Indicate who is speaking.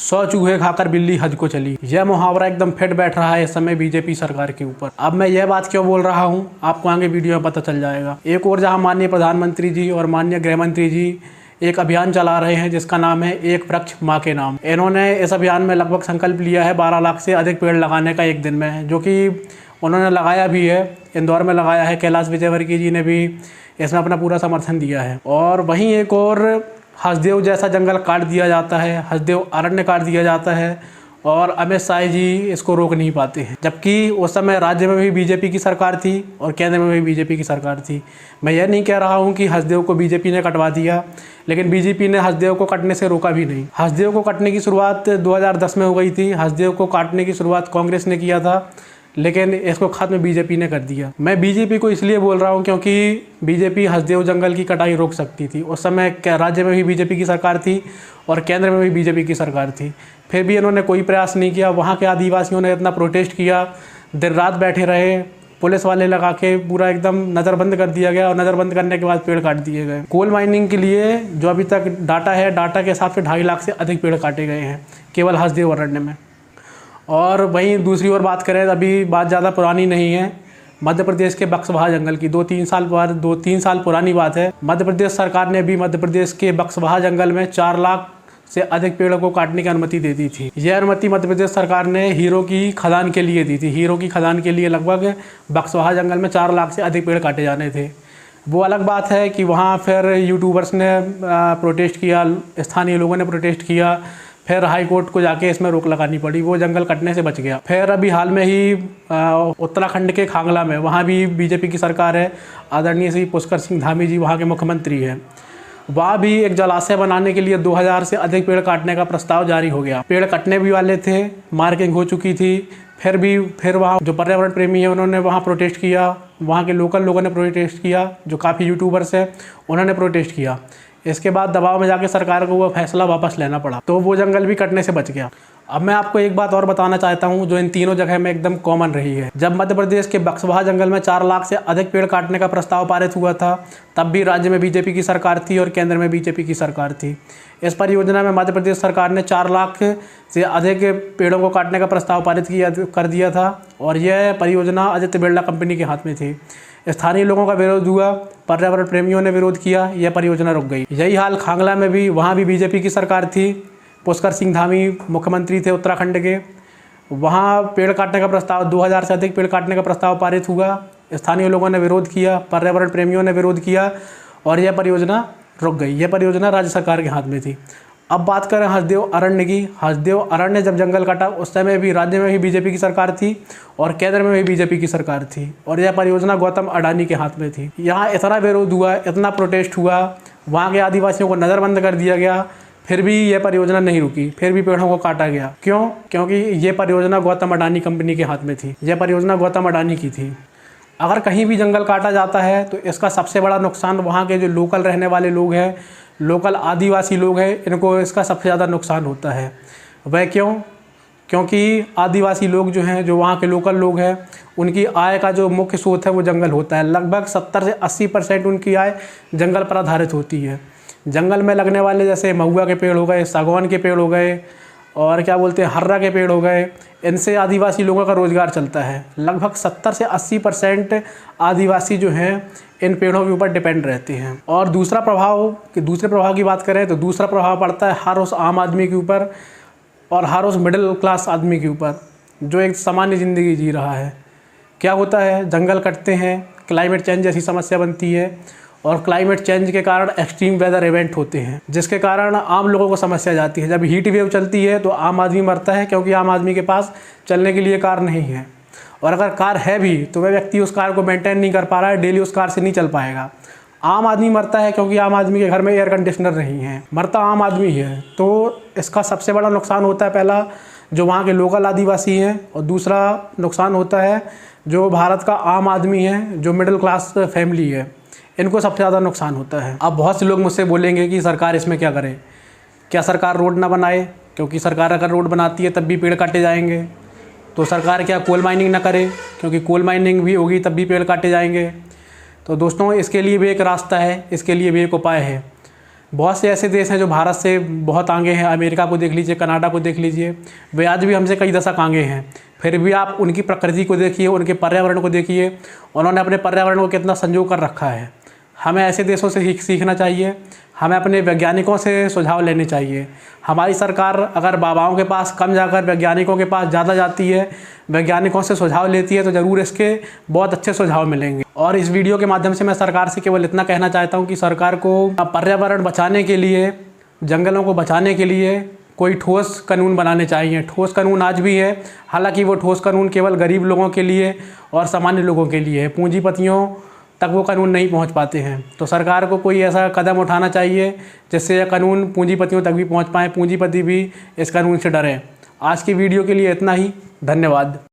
Speaker 1: 100 चूहे खाकर बिल्ली हज को चली। यह मुहावरा एकदम फिट बैठ रहा है इस समय बीजेपी सरकार के ऊपर। अब मैं यह बात क्यों बोल रहा हूँ आपको आगे वीडियो में पता चल जाएगा। एक और जहाँ माननीय प्रधानमंत्री जी और माननीय गृह मंत्री जी एक अभियान चला रहे हैं जिसका नाम है एक वृक्ष माँ के नाम। इन्होंने इस अभियान में लगभग संकल्प लिया है 12 लाख से अधिक पेड़ लगाने का एक दिन में, जो कि उन्होंने लगाया भी है। इंदौर में लगाया है। कैलाश विजयवर्गीय जी ने भी इसमें अपना पूरा समर्थन दिया है। और वहीं एक और हसदेव जैसा जंगल काट दिया जाता है, हसदेव अरण्य काट दिया जाता है और अमित शाह जी इसको रोक नहीं पाते हैं, जबकि उस समय राज्य में भी बीजेपी की सरकार थी और केंद्र में भी बीजेपी की सरकार थी। मैं यह नहीं कह रहा हूं कि हसदेव को बीजेपी ने कटवा दिया, लेकिन बीजेपी ने हसदेव को कटने से रोका भी नहीं। हसदेव को कटने की शुरुआत 2010 में हो गई थी। हसदेव को काटने की शुरुआत कांग्रेस ने किया था, लेकिन इसको खत्म बीजेपी ने कर दिया। मैं बीजेपी को इसलिए बोल रहा हूं क्योंकि बीजेपी हसदेव जंगल की कटाई रोक सकती थी। उस समय राज्य में भी बीजेपी की सरकार थी और केंद्र में भी बीजेपी की सरकार थी, फिर भी इन्होंने कोई प्रयास नहीं किया। वहाँ के आदिवासियों ने इतना प्रोटेस्ट किया, दिन रात बैठे रहे, पुलिस वाले लगा के पूरा एकदम नज़रबंद कर दिया गया और नज़रबंद करने के बाद पेड़ काट दिए गए। कोल माइनिंग के लिए जो अभी तक डाटा है, डाटा के हिसाब से 2.5 लाख से अधिक पेड़ काटे गए हैं केवल हसदेव अरण्य में। और वहीं दूसरी ओर बात करें, अभी बात ज़्यादा पुरानी नहीं है, मध्य प्रदेश के बक्सवाहा जंगल की 2-3 साल पुरानी बात है। मध्य प्रदेश सरकार ने भी मध्य प्रदेश के बक्सवाहा जंगल में 4 लाख से अधिक पेड़ों को काटने की अनुमति दे दी थी। यह अनुमति मध्य प्रदेश सरकार ने हीरो की खदान के लिए दी थी। हीरो की खदान के लिए लगभग बक्सवाहा जंगल में 4 लाख से अधिक पेड़ काटे जाने थे। वो अलग बात है कि वहाँ फिर यूट्यूबर्स ने प्रोटेस्ट किया, स्थानीय लोगों ने प्रोटेस्ट किया, फिर हाई कोर्ट को जाके इसमें रोक लगानी पड़ी, वो जंगल कटने से बच गया। फिर अभी हाल में ही उत्तराखंड के खांगला में, वहाँ भी बीजेपी की सरकार है, आदरणीय श्री पुष्कर सिंह धामी जी वहाँ के मुख्यमंत्री हैं। वहाँ भी एक जलाशय बनाने के लिए 2000 से अधिक पेड़ काटने का प्रस्ताव जारी हो गया। पेड़ कटने भी वाले थे, मार्किंग हो चुकी थी, फिर वहाँ जो पर्यावरण प्रेमी है उन्होंने वहाँ प्रोटेस्ट किया, वहाँ के लोकल लोगों ने प्रोटेस्ट किया, जो काफ़ी यूट्यूबर्स हैं उन्होंने प्रोटेस्ट किया। इसके बाद दबाव में जाके सरकार को वो फैसला वापस लेना पड़ा, तो वो जंगल भी कटने से बच गया। अब मैं आपको एक बात और बताना चाहता हूँ जो इन तीनों जगह में एकदम कॉमन रही है। जब मध्य प्रदेश के बक्सवाहा जंगल में 4 लाख से अधिक पेड़ काटने का प्रस्ताव पारित हुआ था, तब भी राज्य में बीजेपी की सरकार थी और केंद्र में बीजेपी की सरकार थी। इस परियोजना में मध्य प्रदेश सरकार ने 4 लाख से अधिक पेड़ों को काटने का प्रस्ताव पारित कर दिया था और यह परियोजना आदित्य बिरला कंपनी के हाथ में थी। स्थानीय लोगों का विरोध हुआ, पर्यावरण प्रेमियों ने विरोध किया, यह परियोजना रुक गई। यही हाल खांगला में भी, वहाँ भी बीजेपी की सरकार थी, पुष्कर सिंह धामी मुख्यमंत्री थे उत्तराखंड के। वहाँ पेड़ काटने का प्रस्ताव 2000 से अधिक पेड़ काटने का प्रस्ताव पारित हुआ, स्थानीय लोगों ने विरोध किया, पर्यावरण प्रेमियों ने विरोध किया और यह परियोजना रुक गई। यह परियोजना राज्य सरकार के हाथ में थी। अब बात करें हसदेव अरण्य की। हसदेव अरण्य जब जंगल कटा उस समय भी राज्य में भी बीजेपी की सरकार थी और केंद्र में भी बीजेपी की सरकार थी और यह परियोजना गौतम अडानी के हाथ में थी। यहाँ इतना विरोध हुआ, इतना प्रोटेस्ट हुआ, वहाँ के आदिवासियों को नज़रबंद कर दिया गया, फिर भी यह परियोजना नहीं रुकी, फिर भी पेड़ों को काटा गया। क्यों? क्योंकि ये परियोजना गौतम अडानी कंपनी के हाथ में थी। यह परियोजना गौतम अडानी की थी। अगर कहीं भी जंगल काटा जाता है तो इसका सबसे बड़ा नुकसान वहाँ के जो लोकल रहने वाले लोग हैं, लोकल आदिवासी लोग हैं, इनको इसका सबसे ज़्यादा नुकसान होता है। वह क्यों? क्योंकि आदिवासी लोग जो हैं, जो वहाँ के लोकल लोग हैं, उनकी आय का जो मुख्य स्रोत है वो जंगल होता है। लगभग 70 से 80% उनकी आय जंगल पर आधारित होती है। जंगल में लगने वाले जैसे महुआ के पेड़ हो गए, सागवान के पेड़ हो गए और क्या बोलते हैं हर्रा के पेड़ हो गए, इनसे आदिवासी लोगों का रोज़गार चलता है। लगभग 70 से 80% आदिवासी जो हैं इन पेड़ों के ऊपर डिपेंड रहते हैं। और दूसरे प्रभाव की बात करें तो दूसरा प्रभाव पड़ता है हर उस आम आदमी के ऊपर और हर उस मिडिल क्लास आदमी के ऊपर जो एक सामान्य ज़िंदगी जी रहा है। क्या होता है, जंगल कटते हैं, क्लाइमेट चेंज जैसी समस्या बनती है और क्लाइमेट चेंज के कारण एक्सट्रीम वेदर इवेंट होते हैं, जिसके कारण आम लोगों को समस्या जाती है। जब हीट वेव चलती है तो आम आदमी मरता है, क्योंकि आम आदमी के पास चलने के लिए कार नहीं है, और अगर कार है भी तो वह व्यक्ति उस कार को मेंटेन नहीं कर पा रहा है, डेली उस कार से नहीं चल पाएगा। आम आदमी मरता है क्योंकि आम आदमी के घर में एयर कंडीशनर नहीं है, मरता आम आदमी है। तो इसका सबसे बड़ा नुकसान होता है, पहला जो वहाँ के लोकल आदिवासी हैं, और दूसरा नुकसान होता है जो भारत का आम आदमी है, जो मिडिल क्लास फैमिली है, इनको सबसे ज़्यादा नुकसान होता है। अब बहुत से लोग मुझसे बोलेंगे कि सरकार इसमें क्या करे, क्या सरकार रोड ना बनाए? क्योंकि सरकार अगर रोड बनाती है तब भी पेड़ काटे जाएंगे। तो सरकार क्या कोल माइनिंग ना करे? क्योंकि कोल माइनिंग भी होगी तब भी पेड़ काटे जाएंगे। तो दोस्तों, इसके लिए भी एक रास्ता है, इसके लिए भी एक उपाय है। बहुत से ऐसे देश हैं जो भारत से बहुत आगे हैं। अमेरिका को देख लीजिए, कनाडा को देख लीजिए, वे आज भी हमसे कई दशक आगे हैं। फिर भी आप उनकी प्रकृति को देखिए, उनके पर्यावरण को देखिए, उन्होंने अपने पर्यावरण को कितना संजो कर रखा है। हमें ऐसे देशों से सीखना चाहिए। हमें अपने वैज्ञानिकों से सुझाव लेने चाहिए। हमारी सरकार अगर बाबाओं के पास कम जाकर वैज्ञानिकों के पास ज़्यादा जाती है, वैज्ञानिकों से सुझाव लेती है, तो ज़रूर इसके बहुत अच्छे सुझाव मिलेंगे। और इस वीडियो के माध्यम से मैं सरकार से केवल इतना कहना चाहता हूँ कि सरकार को पर्यावरण बचाने के लिए, जंगलों को बचाने के लिए कोई ठोस कानून बनाने चाहिए। ठोस कानून आज भी है, हालांकि वो ठोस कानून केवल गरीब लोगों के लिए और सामान्य लोगों के लिए है। पूंजीपतियों तक वो कानून नहीं पहुंच पाते हैं। तो सरकार को कोई ऐसा कदम उठाना चाहिए जिससे यह कानून पूंजीपतियों तक भी पहुंच पाए, पूंजीपति भी इस कानून से डरें। आज की वीडियो के लिए इतना ही। धन्यवाद।